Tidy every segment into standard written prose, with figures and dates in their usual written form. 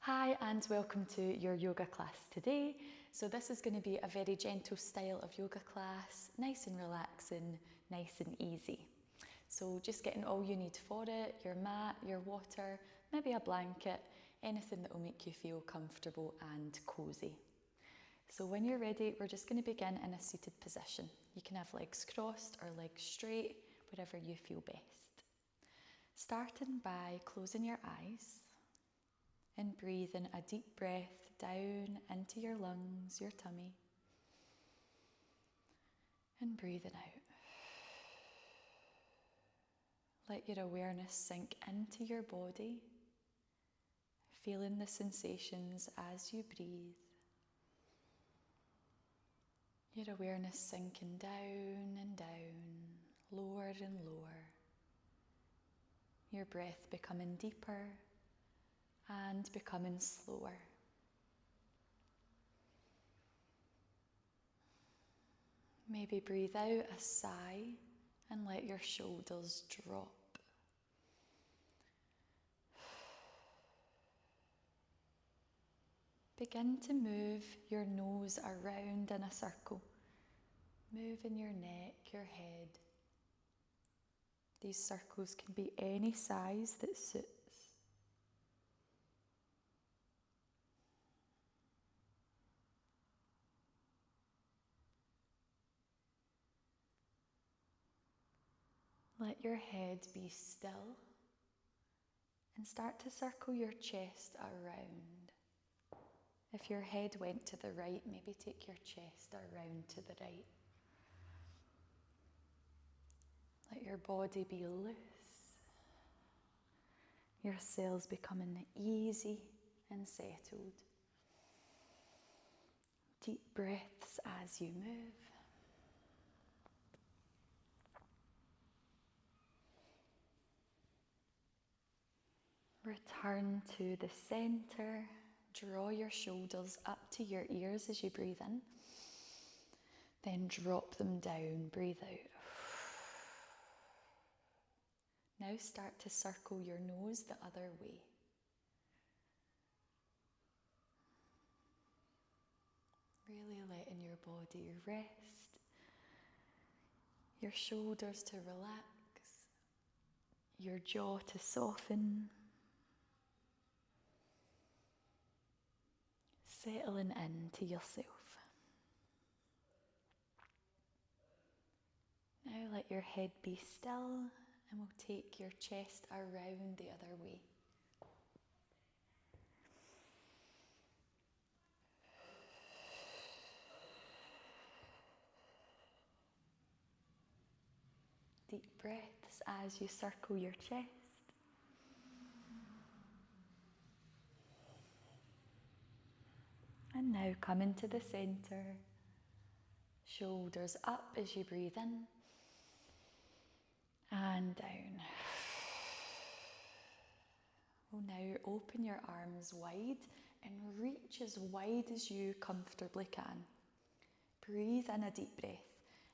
Hi and welcome to your yoga class today. So this is going to be a very gentle style of yoga class, nice and relaxing, nice and easy. So just getting all you need for it, your mat, your water, maybe a blanket, anything that will make you feel comfortable and cosy. So when you're ready, we're just going to begin in a seated position. You can have legs crossed or legs straight, wherever you feel best. Starting by closing your eyes and breathing a deep breath down into your lungs, your tummy, and breathing out. Let your awareness sink into your body, feeling the sensations as you breathe. Your awareness sinking down and down, lower and lower. Your breath becoming deeper and becoming slower. Maybe breathe out a sigh and let your shoulders drop. Begin to move your nose around in a circle, moving your neck, your head. These circles can be any size that suits. Let your head be still and start to circle your chest around. If your head went to the right, maybe take your chest around to the right. Let your body be loose, your cells becoming easy and settled. Deep breaths as you move. Return to the center. Draw your shoulders up to your ears as you breathe in. Then drop them down. Breathe out. Now start to circle your nose the other way. Really letting your body rest. Your shoulders to relax. Your jaw to soften. Settling into yourself. Now let your head be still and we'll take your chest around the other way. Deep breaths as you circle your chest. And now come into the center. Shoulders up as you breathe in and down. We'll now open your arms wide and reach as wide as you comfortably can. Breathe in a deep breath,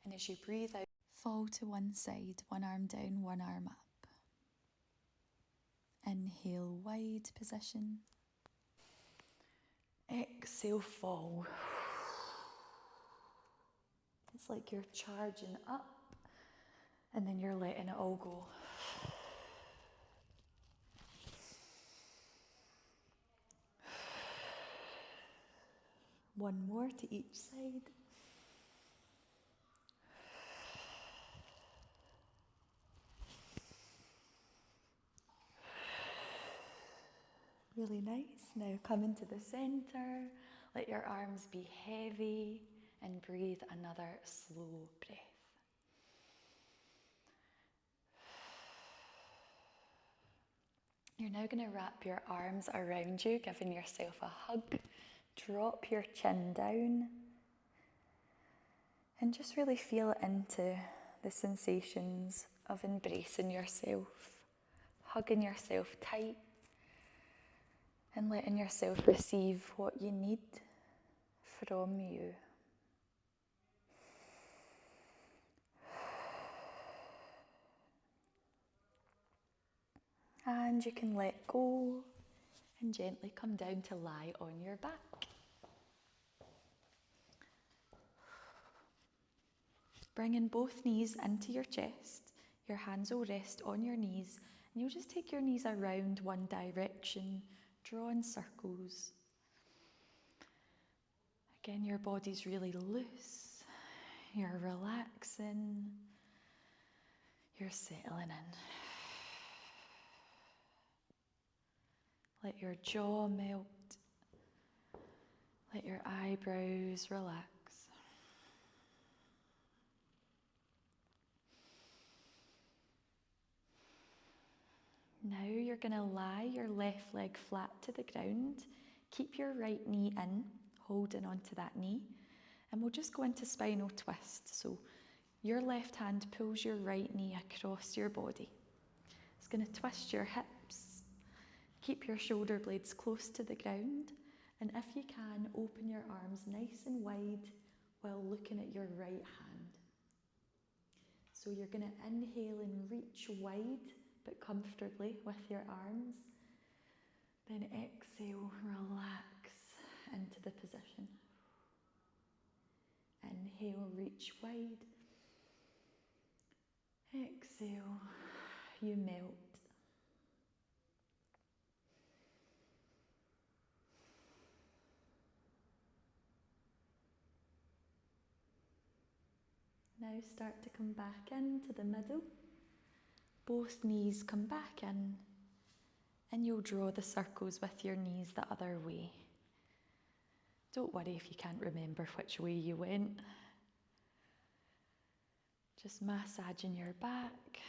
and as you breathe out, fall to one side, one arm down, one arm up. Inhale, wide position. Exhale, fall. It's like you're charging up and then you're letting it all go. One more to each side. Really nice. Now come into the center. Let your arms be heavy and breathe another slow breath. You're now going to wrap your arms around you, giving yourself a hug. Drop your chin down and just really feel into the sensations of embracing yourself, hugging yourself tight, and letting yourself receive what you need from you. And you can let go And gently come down to lie on your back. Bringing both knees into your chest, your hands will rest on your knees, and you'll just take your knees around one direction, drawing circles. Again, your body's really loose, you're relaxing, you're settling in. Let your jaw melt, let your eyebrows relax. Now you're going to lie your left leg flat to the ground. Keep your right knee in, holding onto that knee. And we'll just go into spinal twist. So your left hand pulls your right knee across your body. It's going to twist your hips. Keep your shoulder blades close to the ground. And if you can, open your arms nice and wide while looking at your right hand. So you're going to inhale and reach wide, but comfortably with your arms. Then exhale, relax into the position. Inhale, reach wide. Exhale, you melt. Now start to come back into the middle. Both knees come back in, and you'll draw the circles with your knees the other way. Don't worry if you can't remember which way you went. Just massaging your back.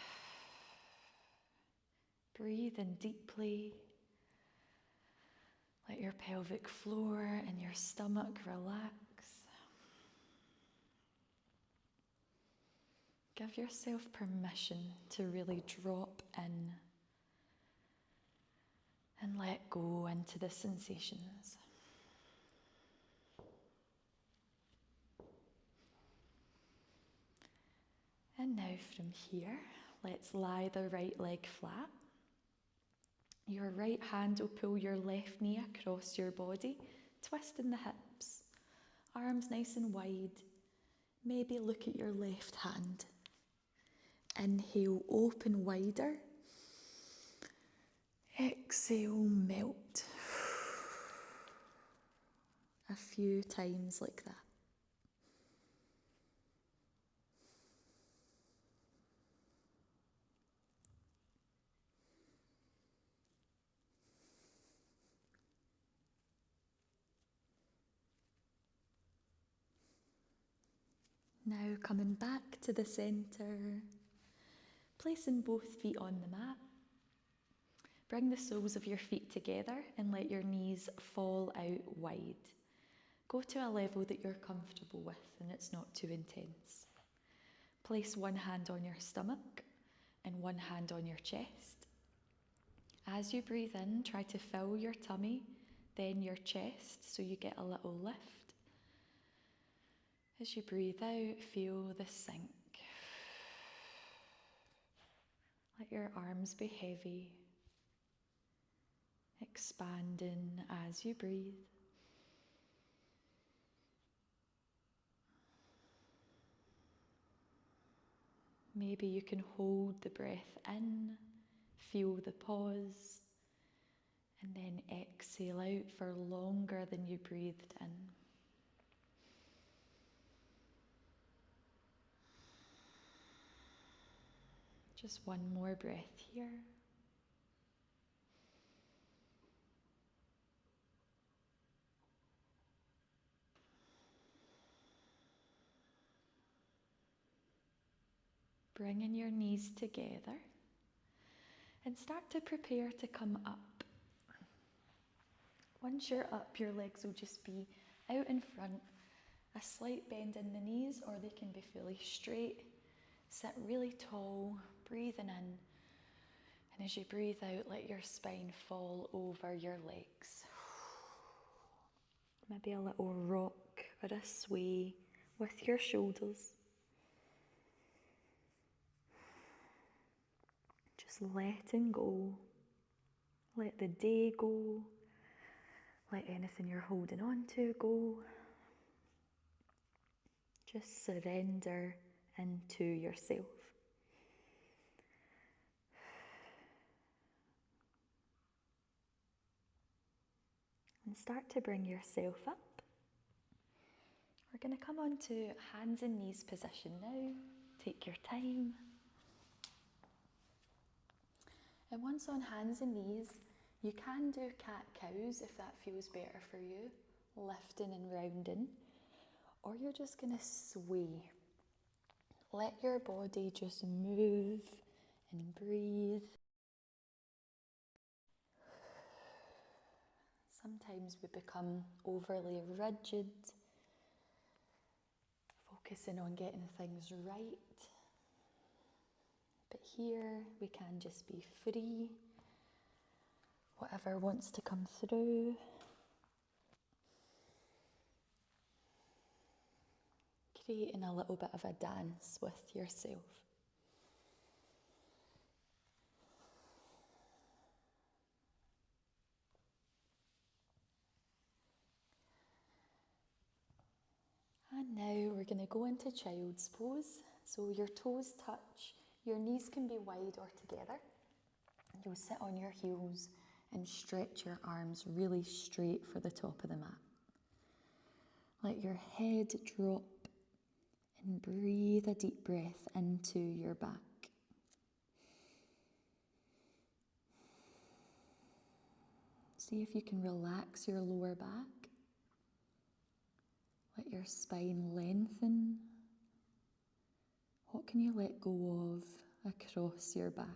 Breathe in deeply. Let your pelvic floor and your stomach relax. Give yourself permission to really drop in and let go into the sensations. And now from here, let's lie the right leg flat. Your right hand will pull your left knee across your body, twisting the hips. Arms nice and wide. Maybe look at your left hand. Inhale, open wider. Exhale, melt. A few times like that. Now coming back to the centre, placing both feet on the mat. Bring the soles of your feet together and let your knees fall out wide. Go to a level that you're comfortable with and it's not too intense. Place one hand on your stomach and one hand on your chest. As you breathe in, try to fill your tummy, then your chest, so you get a little lift. As you breathe out, feel the sink. Let your arms be heavy, expanding as you breathe. Maybe you can hold the breath in, feel the pause, and then exhale out for longer than you breathed in. Just one more breath here. Bringing your knees together and start to prepare to come up. Once you're up, your legs will just be out in front, a slight bend in the knees, or they can be fully straight. Sit really tall, breathing in, and as you breathe out, let your spine fall over your legs. Maybe a little rock or a sway with your shoulders. Just letting go. Let the day go. Let anything you're holding on to go. Just surrender into yourself. And start to bring yourself up. We're going to come on to hands and knees position now. Take your time. And once on hands and knees, you can do cat-cows if that feels better for you, lifting and rounding. Or you're just going to sway. Let your body just move and breathe. Sometimes we become overly rigid, focusing on getting things right. But here we can just be free, whatever wants to come through. Creating a little bit of a dance with yourself. And now we're going to go into child's pose. So your toes touch, your knees can be wide or together. You'll sit on your heels and stretch your arms really straight for the top of the mat. Let your head drop and breathe a deep breath into your back. See if you can relax your lower back. Let your spine lengthen. What can you let go of across your back?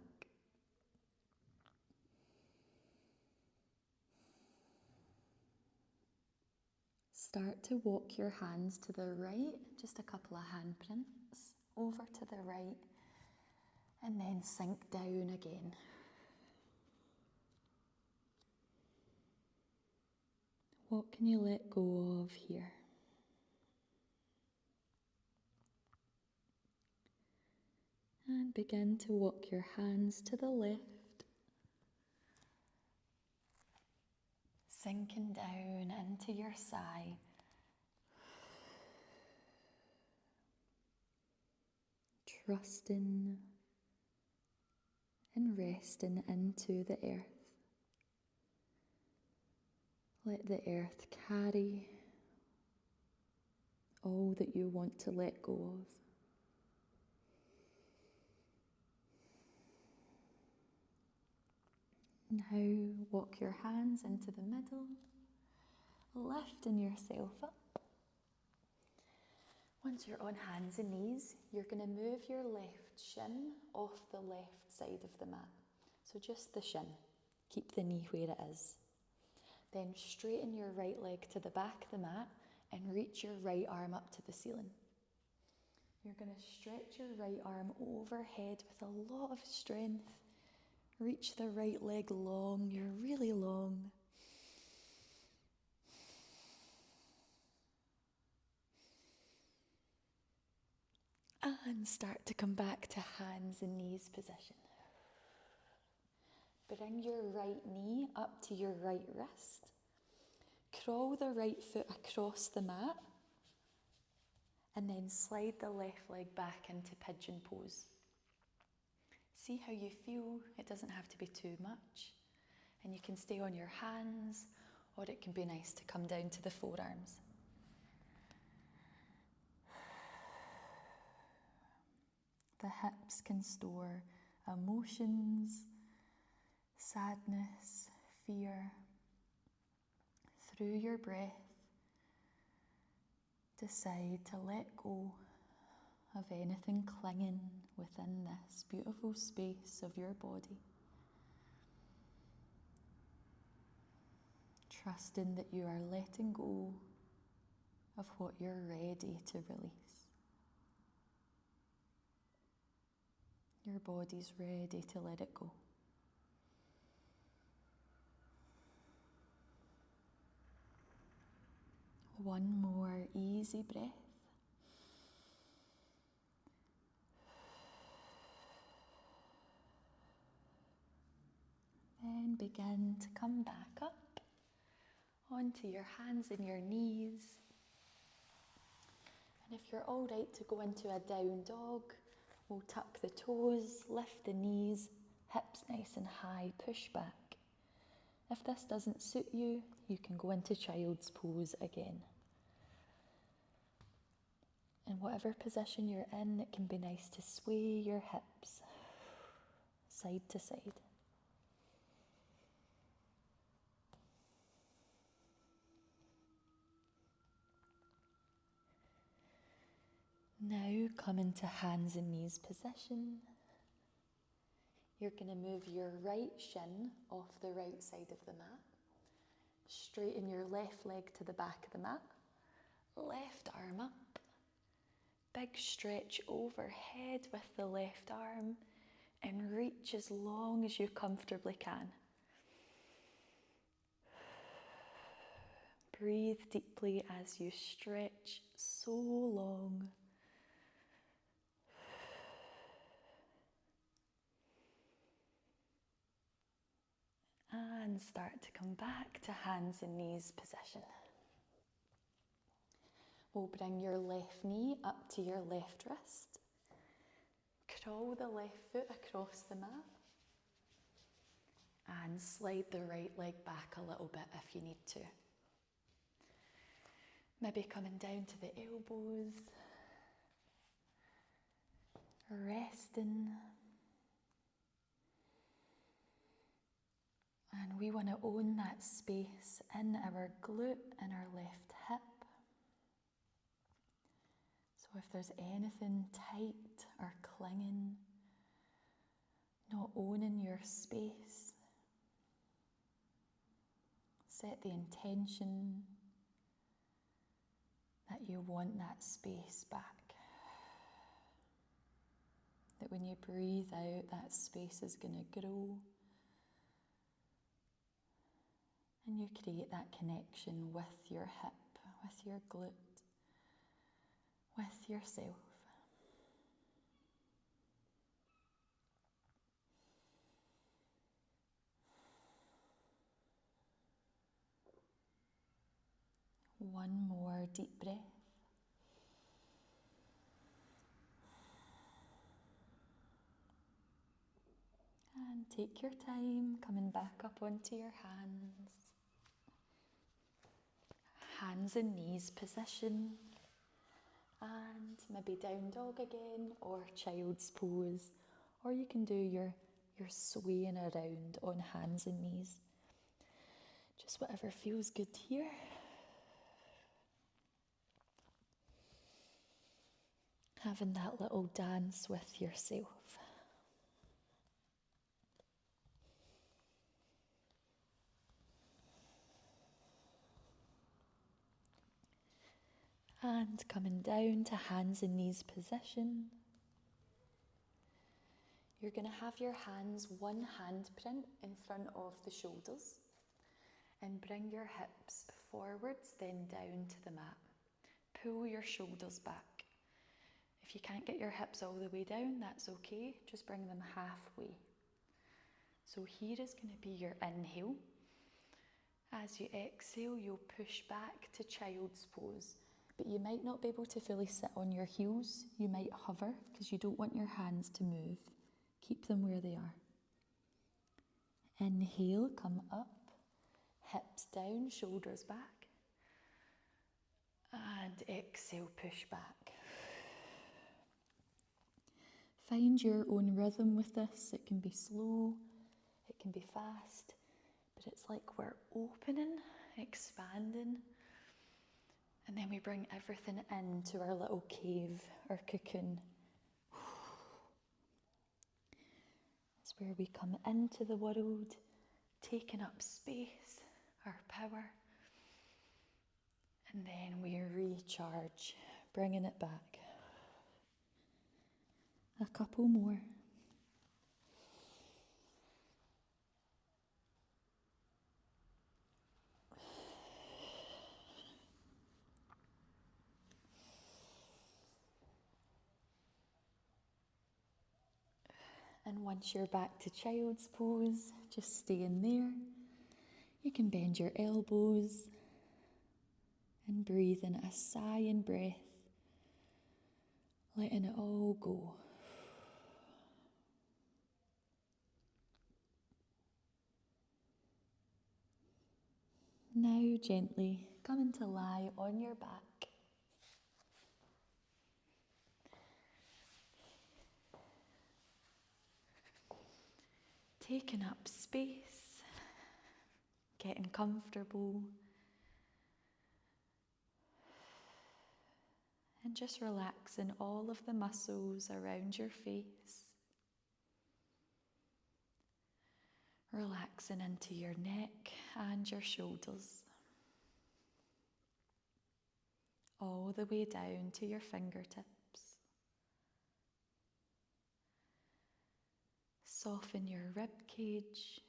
Start to walk your hands to the right, just a couple of handprints, over to the right, and then sink down again. What can you let go of here? And begin to walk your hands to the left, sinking down into your side. Trusting and resting into the earth. Let the earth carry all that you want to let go of. Now walk your hands into the middle, lifting yourself up. Once you're on hands and knees, you're going to move your left shin off the left side of the mat. So just the shin. Keep the knee where it is. Then straighten your right leg to the back of the mat and reach your right arm up to the ceiling. You're going to stretch your right arm overhead with a lot of strength. Reach the right leg long, you're really long. And start to come back to hands and knees position. Bring your right knee up to your right wrist. Crawl the right foot across the mat. And then slide the left leg back into pigeon pose. See how you feel. It doesn't have to be too much. And you can stay on your hands, or it can be nice to come down to the forearms. The hips can store emotions, sadness, fear. Through your breath, decide to let go of anything clinging within this beautiful space of your body. Trusting that you are letting go of what you're ready to release. Your body's ready to let it go. One more easy breath. Then begin to come back up onto your hands and your knees. And if you're all right to go into a down dog, we'll tuck the toes, lift the knees, hips nice and high, push back. If this doesn't suit you, you can go into child's pose again. In whatever position you're in, it can be nice to sway your hips side to side. Now come into hands and knees position. You're going to move your right shin off the right side of the mat. Straighten your left leg to the back of the mat. Left arm up. Big stretch overhead with the left arm and reach as long as you comfortably can. Breathe deeply as you stretch so long. And start to come back to hands and knees position. We'll bring your left knee up to your left wrist. Crawl the left foot across the mat. And slide the right leg back a little bit if you need to. Maybe coming down to the elbows. Resting. And we want to own that space in our glute and our left hip. So if there's anything tight or clinging, not owning your space, set the intention that you want that space back. That when you breathe out, that space is going to grow. And you create that connection with your hip, with your glute, with yourself. One more deep breath. And take your time, coming back up onto your hands. Hands and knees position. And maybe down dog again, or child's pose. Or you can do your swaying around on hands and knees. Just whatever feels good here. Having that little dance with yourself. And coming down to hands and knees position. You're going to have your hands one handprint in front of the shoulders. And bring your hips forwards, then down to the mat. Pull your shoulders back. If you can't get your hips all the way down, that's okay. Just bring them halfway. So here is going to be your inhale. As you exhale, you'll push back to child's pose. But you might not be able to fully sit on your heels. You might hover because you don't want your hands to move. Keep them where they are. Inhale, come up. Hips down, shoulders back. And exhale, push back. Find your own rhythm with this. It can be slow, it can be fast, but it's like we're opening, expanding, and then we bring everything into our little cave, our cocoon. It's where we come into the world, taking up space, our power, and then we recharge, bringing it back. A couple more. And once you're back to child's pose, just stay in there. You can bend your elbows, And breathe in a sigh and breath, letting it all go. Now gently coming to lie on your back. Taking up space, getting comfortable, and just relaxing all of the muscles around your face. Relaxing into your neck and your shoulders. All the way down to your fingertips. Soften your rib cage,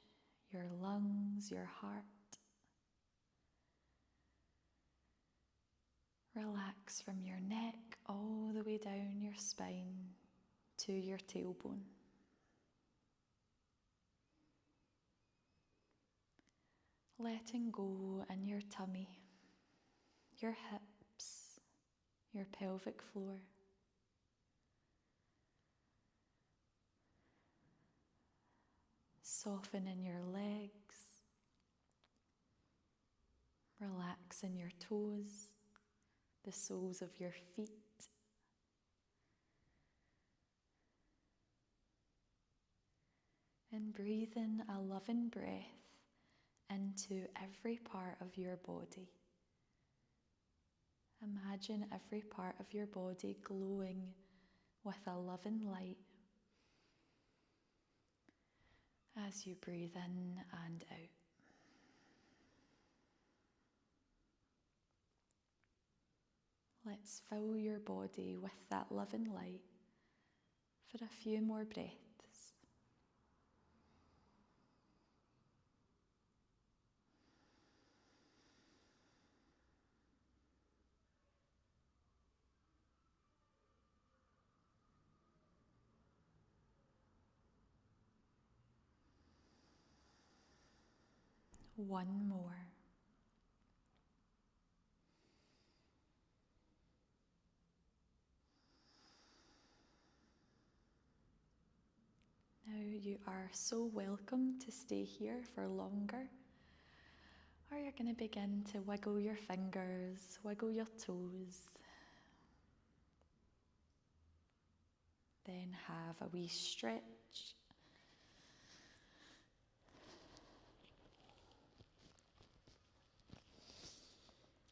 your lungs, your heart. Relax from your neck all the way down your spine to your tailbone. Letting go in your tummy, your hips, your pelvic floor. Softening your legs, relaxing your toes, the soles of your feet. And breathe in a loving breath into every part of your body. Imagine every part of your body glowing with a loving light as you breathe in and out. Let's fill your body with that loving light for a few more breaths. One more. Now you are so welcome to stay here for longer. Or you're going to begin to wiggle your fingers, wiggle your toes. Then have a wee stretch.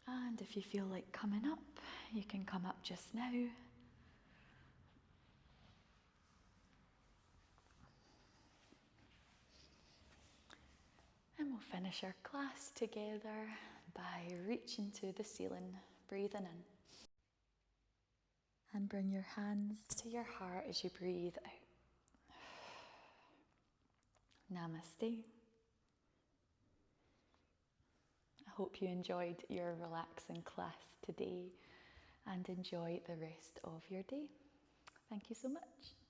And if you feel like coming up, you can come up just now. And we'll finish our class together by reaching to the ceiling, breathing in. And bring your hands to your heart as you breathe out. Namaste. I hope you enjoyed your relaxing class today and enjoy the rest of your day. Thank you so much.